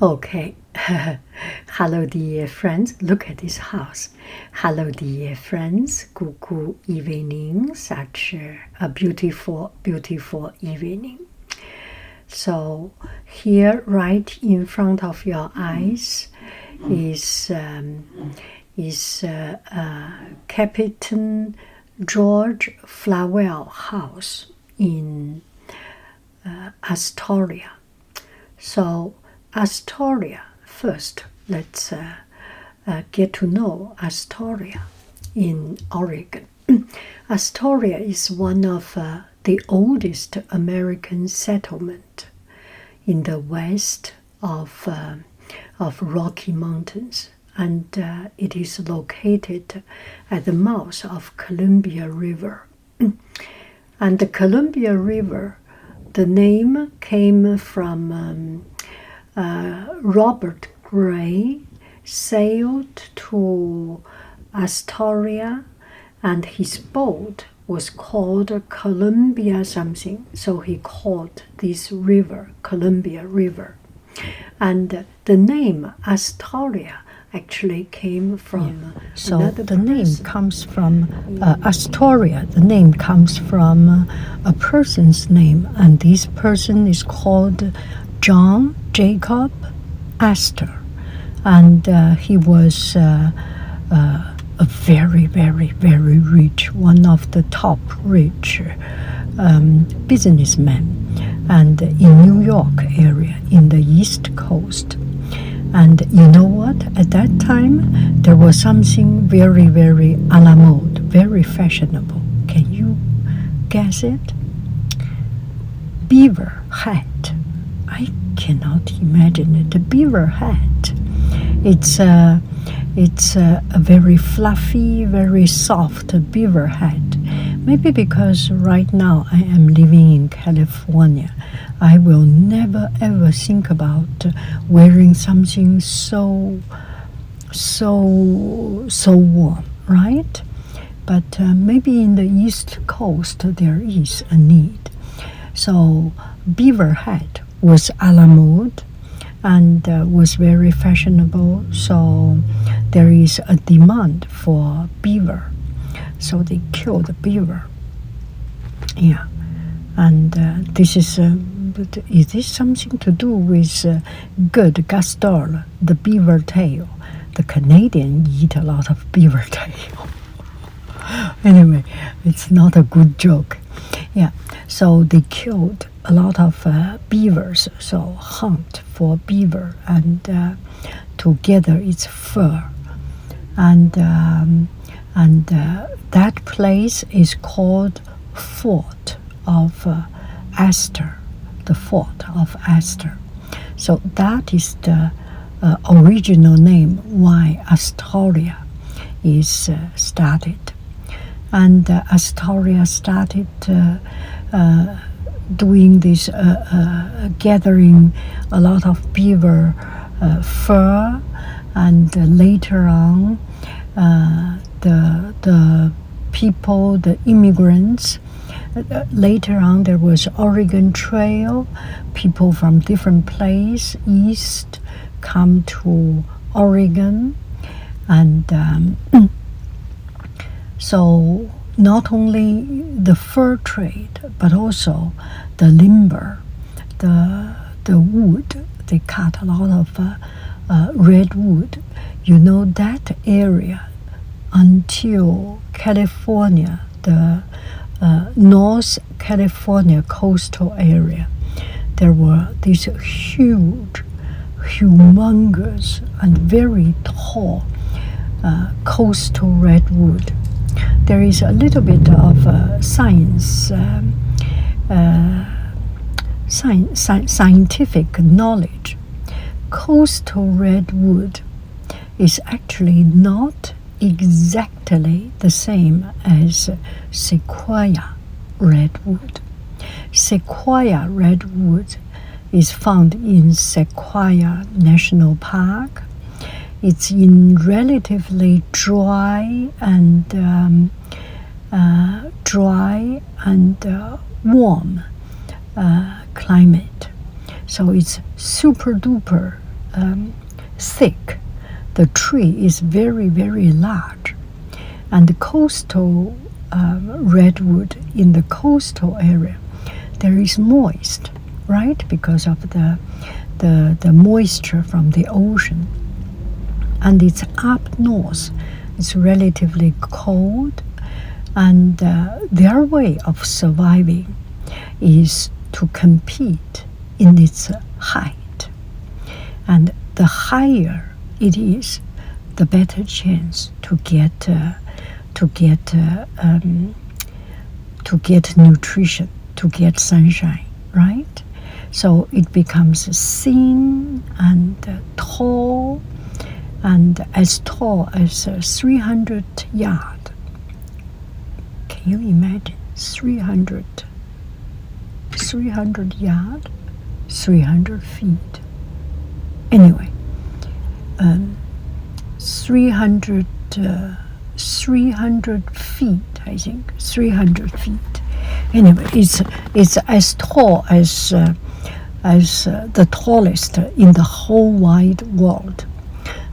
Okay. Hello, dear friends. Look at this house. Hello, dear friends. Good evening. Such a beautiful, beautiful evening. So here, right in front of your eyes, is Captain George Flavel house in Astoria. So Astoria first. Let's get to know Astoria in Oregon. Astoria is one of the oldest American settlement in the west of Rocky Mountains, and it is located at the mouth of Columbia River. And the Columbia River, the name came from Robert Gray sailed to Astoria, and his boat was called Columbia something, so he called this river Columbia River. And the name Astoria actually came from so the name comes from Astoria. The name comes from a person's name, and this person is called John Jacob Astor, and he was a very, very, very rich, one of the top rich businessmen, and in New York area, in the East Coast. And you know what? At that time, there was something very, very a la mode, very fashionable. Can you guess it? Beaver hat. I cannot imagine it. A beaver hat. It's a very fluffy, very soft beaver hat. Maybe because right now I am living in California, I will never ever think about wearing something so warm, right? But maybe in the East Coast there is a need. So beaver hat was a la mode and was very fashionable. So there is a demand for beaver. So they killed the beaver. Yeah, and this is this something to do with good Gastor, the beaver tail? The Canadian eat a lot of beaver tail. Anyway, it's not a good joke. Yeah, so they killed a lot of beavers, so hunt for beaver, and to gather its fur, and that place is called Fort of Astor, the Fort of Astor. So that is the original name why Astoria is started. And Astoria started doing this, gathering a lot of beaver fur, and later on the people, the immigrants, later on there was Oregon Trail, people from different places east come to Oregon, and so not only the fur trade, but also the lumber, the wood. They cut a lot of redwood. You know that area until California, the North California coastal area, there were these huge, humongous, and very tall coastal redwood. There is a little bit of scientific knowledge. Coastal redwood is actually not exactly the same as sequoia redwood. Sequoia redwood is found in Sequoia National Park. It's in relatively dry and warm climate. So it's super duper thick. The tree is very, very large. And the coastal redwood in the coastal area, there is moist, right? Because of the moisture from the ocean. And it's up north. It's relatively cold. And their way of surviving is to compete in its height. And the higher it is, the better chance to get nutrition, to get sunshine, right? So it becomes thin and tall, and as tall as 300 yards. Can you imagine 300 yards, 300 feet? Anyway, 300 feet, I think, 300 feet. Anyway, it's as tall as the tallest in the whole wide world.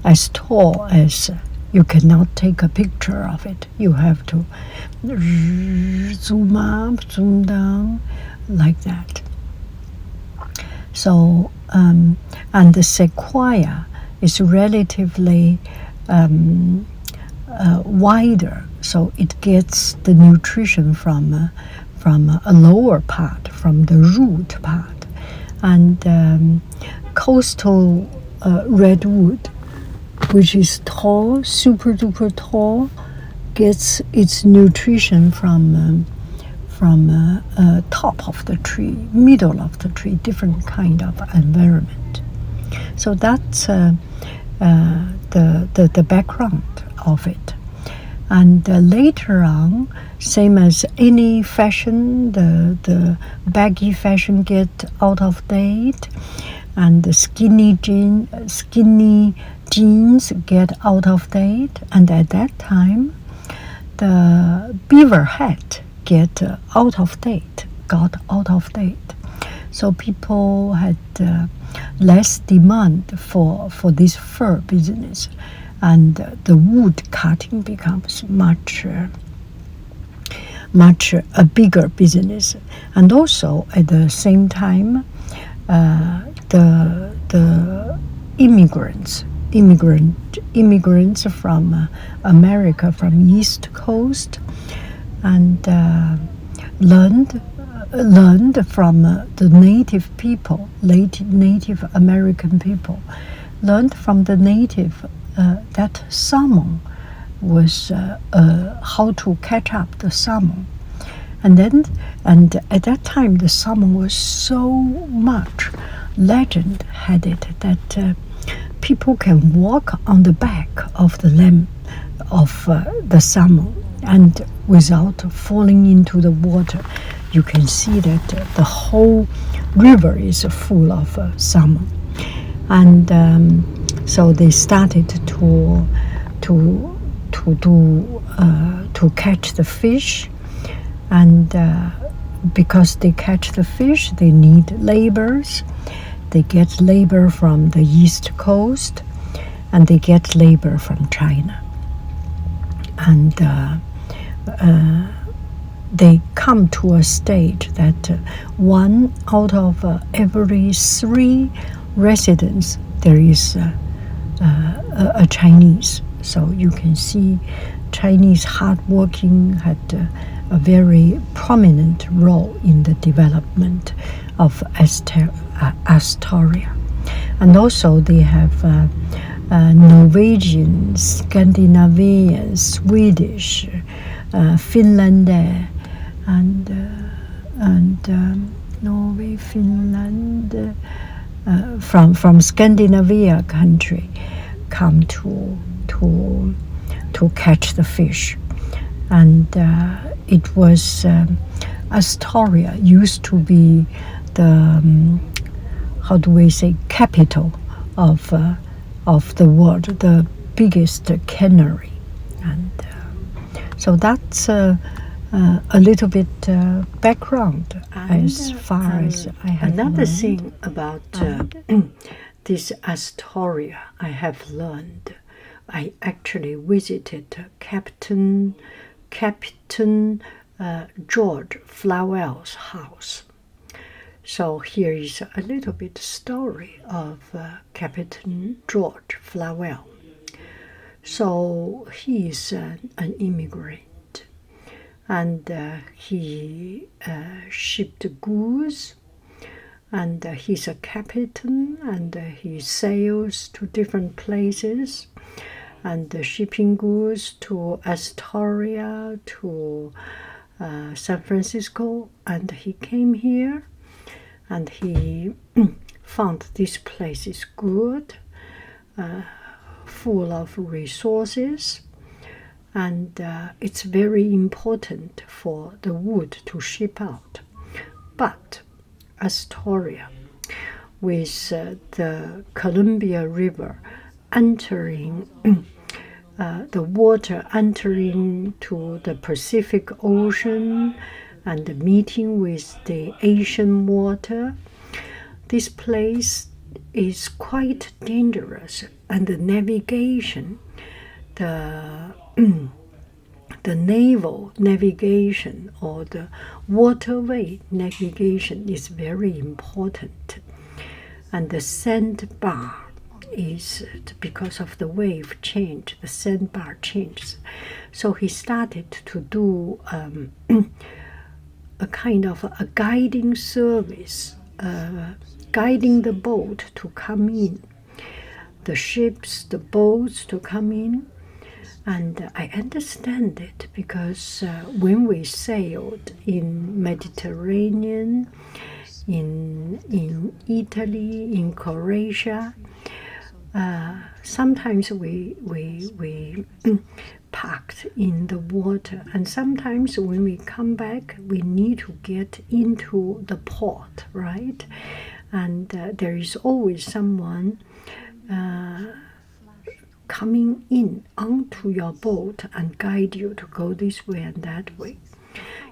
As tall as you cannot take a picture of it. You have to zoom up, zoom down, like that. So, and the sequoia is relatively wider, so it gets the nutrition from a lower part, from the root part. And coastal redwood, which is tall, super duper tall, gets its nutrition from top of the tree, middle of the tree, different kind of environment. So that's the background of it. And later on, same as any fashion, the baggy fashion get out of date, and the skinny jeans get out of date. And at that time, the beaver hat got out of date. So people had less demand for this fur business, and the wood cutting becomes much a bigger business. And also at the same time, the immigrants from America, from East Coast, and learned from the native people, Native American people, learned from the native that salmon was how to catch up the salmon. And at that time, the salmon was so much, legend had it that people can walk on the back of the the salmon, and without falling into the water, you can see that the whole river is full of salmon. And so they started to catch the fish, and because they catch the fish, they need laborers. They get labor from the East Coast, and they get labor from China. And they come to a stage that one out of every 3 residents, there is a Chinese. So you can see Chinese hardworking had a very prominent role in the development of Astoria. And also they have Norwegian, Scandinavian, Swedish, Finlander, and Norway, Finland, from Scandinavia country come to catch the fish. And it was Astoria used to be the how do we say, capital of the world, the biggest cannery. And so that's a little bit background as far as I have another learned. thing about this Astoria, I have learned. I actually visited Captain George Flavel's house. So here is a little bit story of Captain George Flavel. So he is an immigrant, and he shipped goods, and he's a captain, and he sails to different places, and shipping goods to Astoria, to San Francisco, and he came here, and he found this place is good, full of resources, and it's very important for the wood to ship out. But Astoria, with the Columbia River entering, the water entering to the Pacific Ocean and meeting with the Asian water, this place is quite dangerous, and the navigation, the naval navigation or the waterway navigation is very important. And the sandbar is, because of the wave change, the sandbar changes. So he started to do a kind of a guiding service, guiding the boat to come in, the ships, the boats to come in. And I understand it because when we sailed in Mediterranean, in Italy, in Croatia, sometimes we parked in the water, and sometimes when we come back, we need to get into the port, right? And there is always someone coming in onto your boat and guide you to go this way and that way.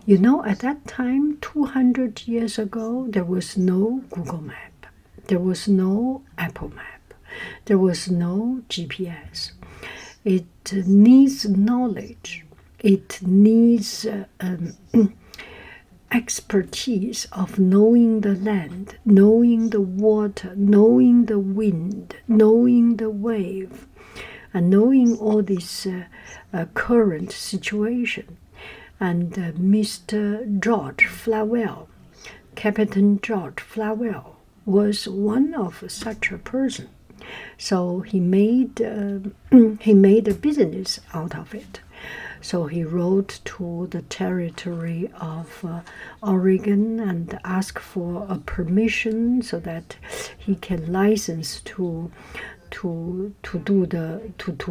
You know, at that time, 200 years ago, there was no Google Map. There was no Apple Map. There was no GPS. It needs knowledge. It needs expertise of knowing the land, knowing the water, knowing the wind, knowing the wave, and knowing all this current situation. And Mr. George Flavel, Captain George Flavel, was one of such a person. So he made a business out of it. So he wrote to the territory of Oregon and asked for a permission so that he can license to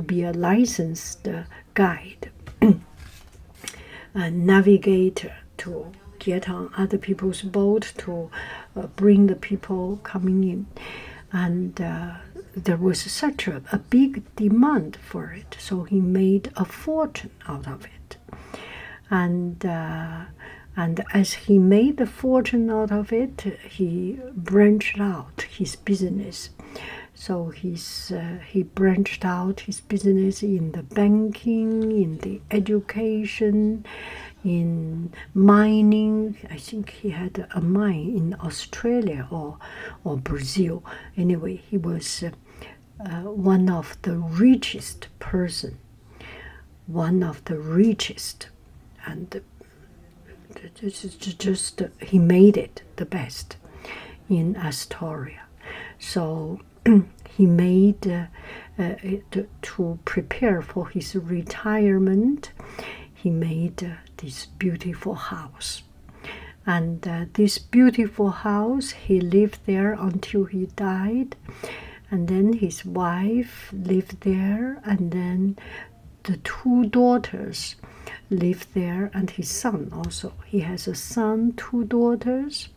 be a licensed guide, a navigator, to get on other people's boat, to bring the people coming in. And there was such a big demand for it, so he made a fortune out of it. And as he made the fortune out of it, he branched out his business. So he branched out his business in the banking, in the education, in mining. I think he had a mine in Australia or Brazil. Anyway, he was one of the richest person, one of the richest, and just he made it the best in Astoria. So he made to prepare for his retirement. He made this beautiful house, and this beautiful house, he lived there until he died, and then his wife lived there, and then the two daughters lived there, and his son also. He has a son, two daughters,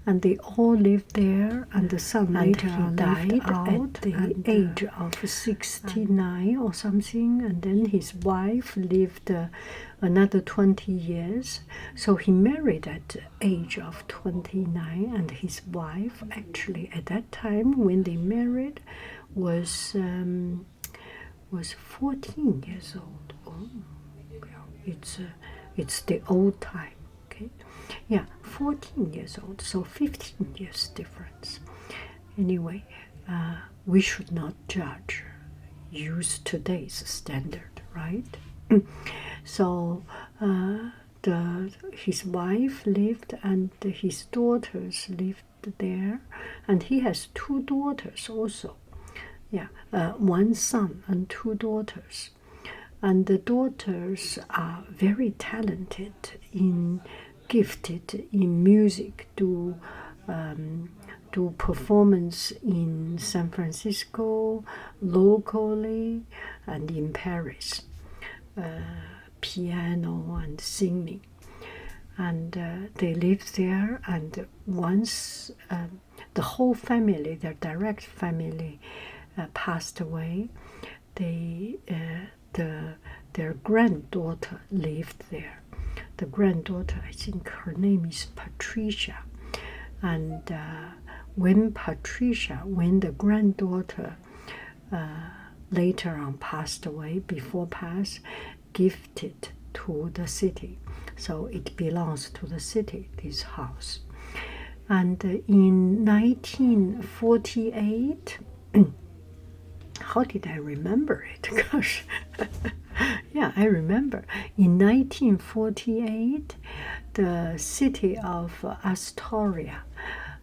and they all lived there, and the son later died at the age of 69 or something, and then his wife lived another 20 years. So he married at the age of 29, and his wife actually at that time when they married was 14 years old. Oh, it's the old time. Okay, yeah, 14 years old, so 15 years difference. Anyway, we should not judge, use today's standard, right? So his wife lived and his daughters lived there, and he has two daughters also. Yeah, one son and two daughters. And the daughters are very talented gifted in music, do performance in San Francisco, locally, and in Paris, piano and singing. And they lived there, and once the whole family, their direct family, passed away, their granddaughter lived there. The granddaughter, I think her name is Patricia. And when the granddaughter later on passed away, before pass, gifted to the city. So it belongs to the city, this house. And in 1948, how did I remember it? Gosh. Yeah, I remember. In 1948, the city of Astoria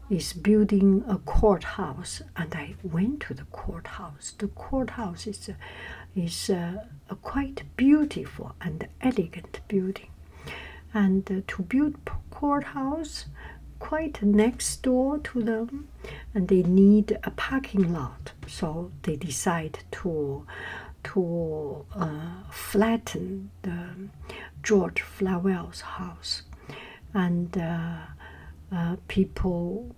is building a courthouse, and I went to the courthouse. The courthouse is a quite beautiful and elegant building. And to build courthouse, quite next door to them, and they need a parking lot. So they decide to flatten the George Flavel's house, and people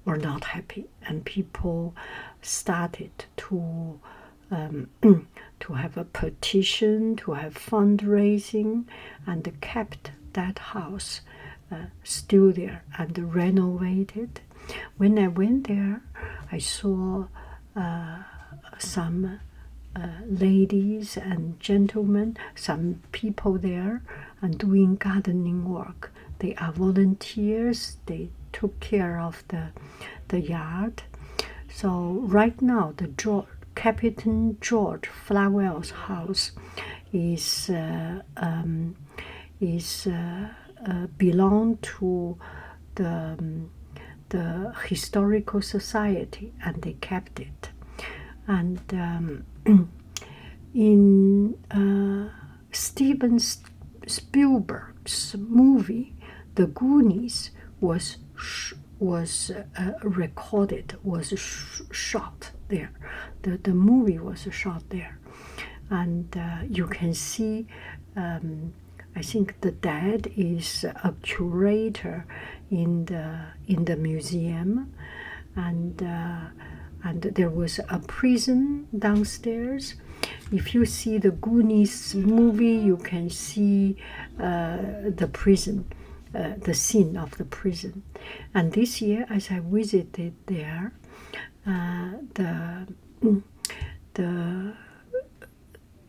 were not happy, and people started to have a petition, to have fundraising, and kept that house still there and renovated. When I went there, I saw some ladies and gentlemen, some people there, and doing gardening work. They are volunteers. They took care of the yard. So right now, the Captain George Flavel's house is belong to the historical society, and they kept it. And in Steven Spielberg's movie, The Goonies was recorded, was shot there. The movie was shot there, and you can see. I think the dad is a curator in the museum, and there was a prison downstairs. If you see the Goonies movie, you can see the prison, the scene of the prison. And this year, as I visited there,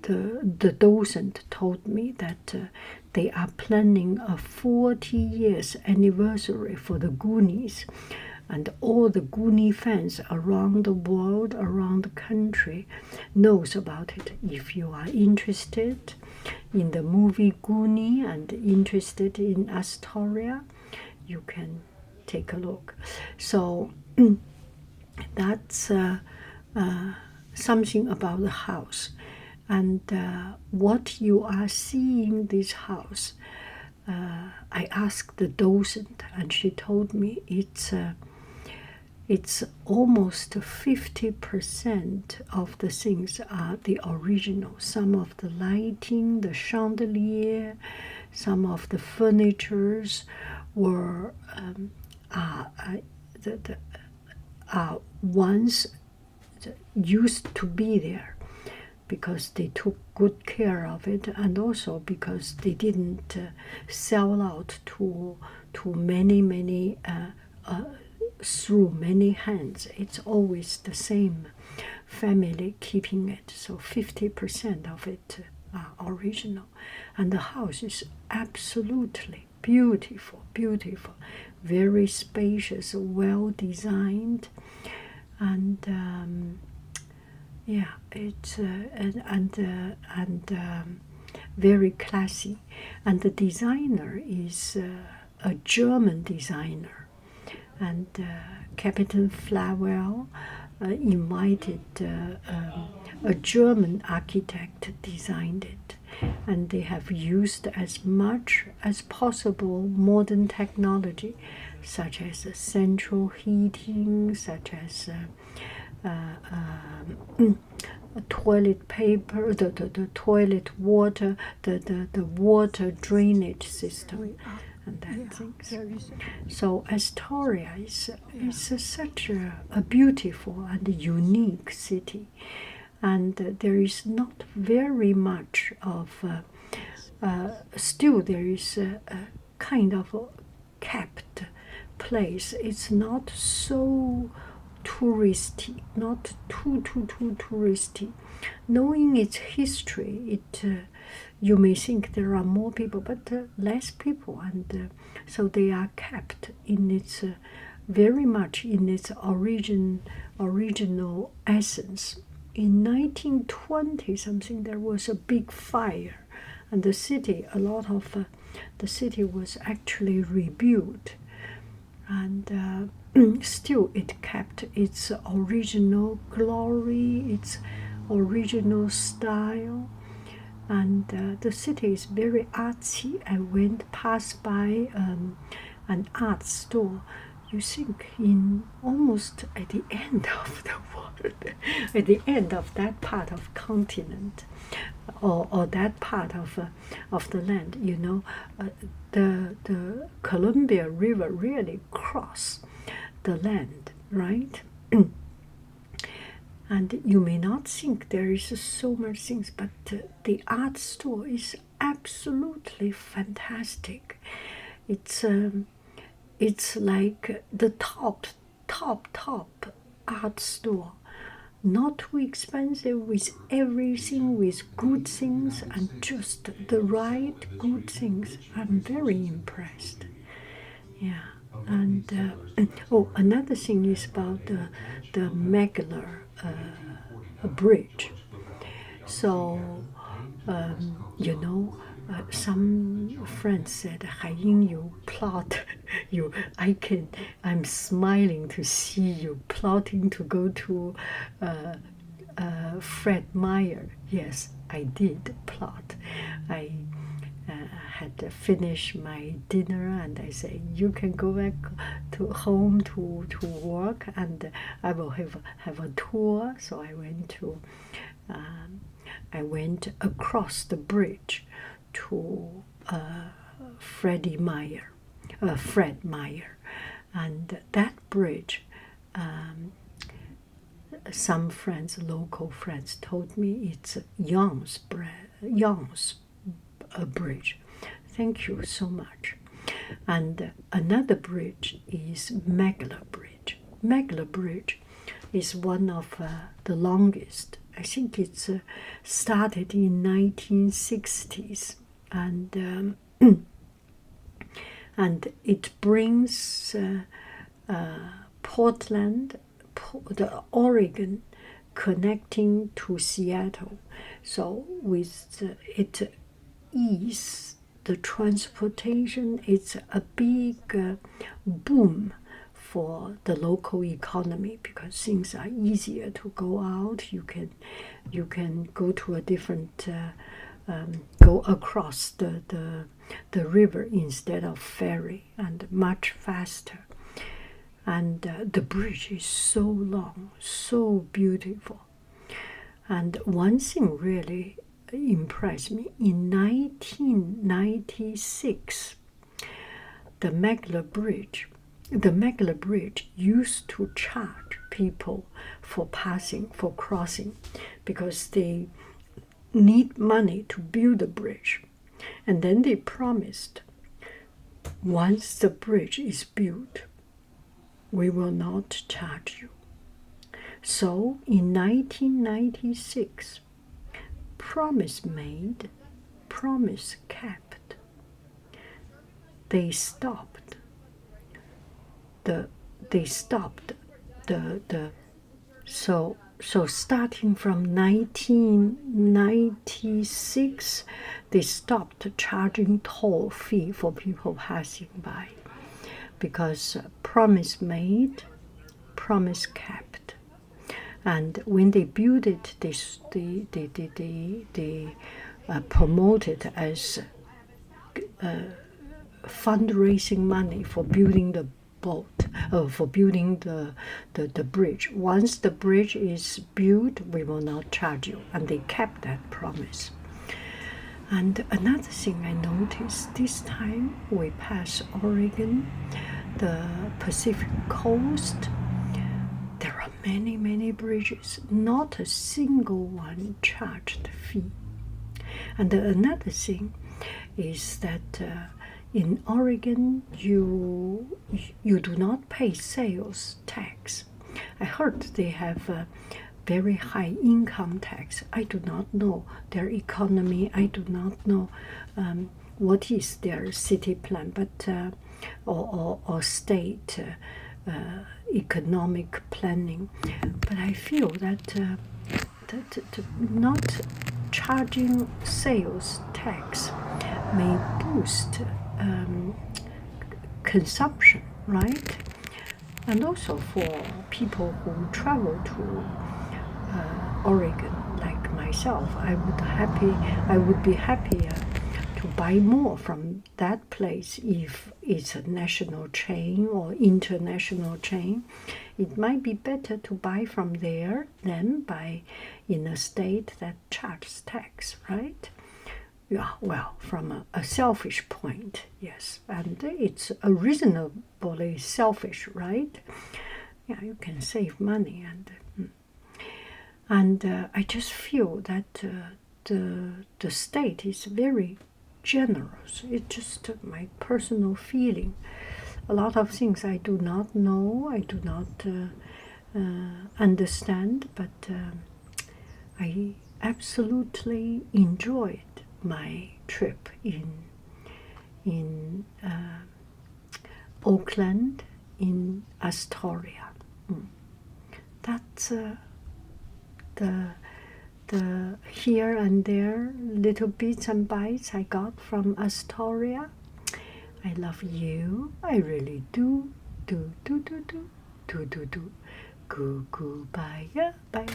the docent told me that they are planning a 40 years anniversary for the Goonies, and all the Goonie fans around the world, around the country, knows about it. If you are interested in the movie Goonie and interested in Astoria, you can take a look. So that's something about the house. And what you are seeing this house, I asked the docent, and she told me it's almost 50% of the things are the original. Some of the lighting, the chandelier, some of the furnitures were once used to be there, because they took good care of it, and also because they didn't sell out to many through many hands. It's always the same family keeping it, so 50% of it are original, and the house is absolutely beautiful, very spacious, well designed, and yeah, it's very classy. And the designer is a German designer, and Captain Flavel invited a German architect designed it, and they have used as much as possible modern technology, such as central heating, such as toilet paper, the toilet water, the water drainage system, and that things. So Astoria is such a beautiful and unique city, and there is not very much of. Still, there is a kind of a kept place. It's not so touristy, not too touristy. Knowing its history, you may think there are more people, but less people, and so they are kept in its very much in its original essence. In 1920 something, there was a big fire, and the city, a lot of the city was actually rebuilt, and still it kept its original glory, its original style, and the city is very artsy. I went past by an art store. You think in almost at the end of the world, at the end of that part of continent, or that part of the land, you know, the Columbia River really cross the land, right? And you may not think there is so much things, but the art store is absolutely fantastic. It's like the top art store, not too expensive, with everything, with good things, and just the right good things. I'm very impressed. Yeah, and oh, another thing is about the Megler bridge. So, you know, some friends said, "Haiying, you plot, I'm smiling to see you plotting to go to Fred Meyer." Yes, I did plot. I had finished my dinner, and I said, "You can go back to home to work, and I will have a tour." So I went across the bridge to Fred Meyer, and that bridge. Some friends, local friends, told me it's Young's bridge. Thank you so much. And another bridge is Megler Bridge. Megler Bridge is one of the longest. I think it's started in 1960s, and and it brings Portland, the Oregon, connecting to Seattle. So with it ease the transportation, it's a big boom for the local economy, because things are easier to go out. You can go to a different go across the river instead of ferry, and much faster. And the bridge is so long, so beautiful. And one thing really impressed me. In 1996, the Megler Bridge the Megler Bridge used to charge people for passing, for crossing, because they need money to build the bridge. And then they promised, once the bridge is built, we will not charge you. So in 1996, promise made, promise kept. They stopped the so starting from 1996, they stopped charging toll fee for people passing by, because promise made, promise kept. And when they built it, they promote it as fundraising money for building the boat, for building the bridge. Once the bridge is built, we will not charge you. And they kept that promise. And another thing I noticed, this time we pass Oregon, the Pacific coast, there are many, many bridges. Not a single one charged fee. And another thing is that in Oregon, you do not pay sales tax. I heard they have a very high income tax. I do not know their economy. I do not know what is their city plan, but or state economic planning. But I feel that not charging sales tax may boost consumption, right? And also for people who travel to Oregon, like myself, I would be happier to buy more from that place if it's a national chain or international chain. It might be better to buy from there than buy in a state that charges tax, right? Yeah, well, from a selfish point, yes, and it's a reasonably selfish, right? Yeah, you can save money, and I just feel that the state is very generous. It's just my personal feeling. A lot of things I do not know, I do not understand, but I absolutely enjoyed my trip in Oakland, in Astoria. That's the here and there little bits and bytes I got from Astoria. I love you. I really do. Do. Goodbye. Yeah. Bye.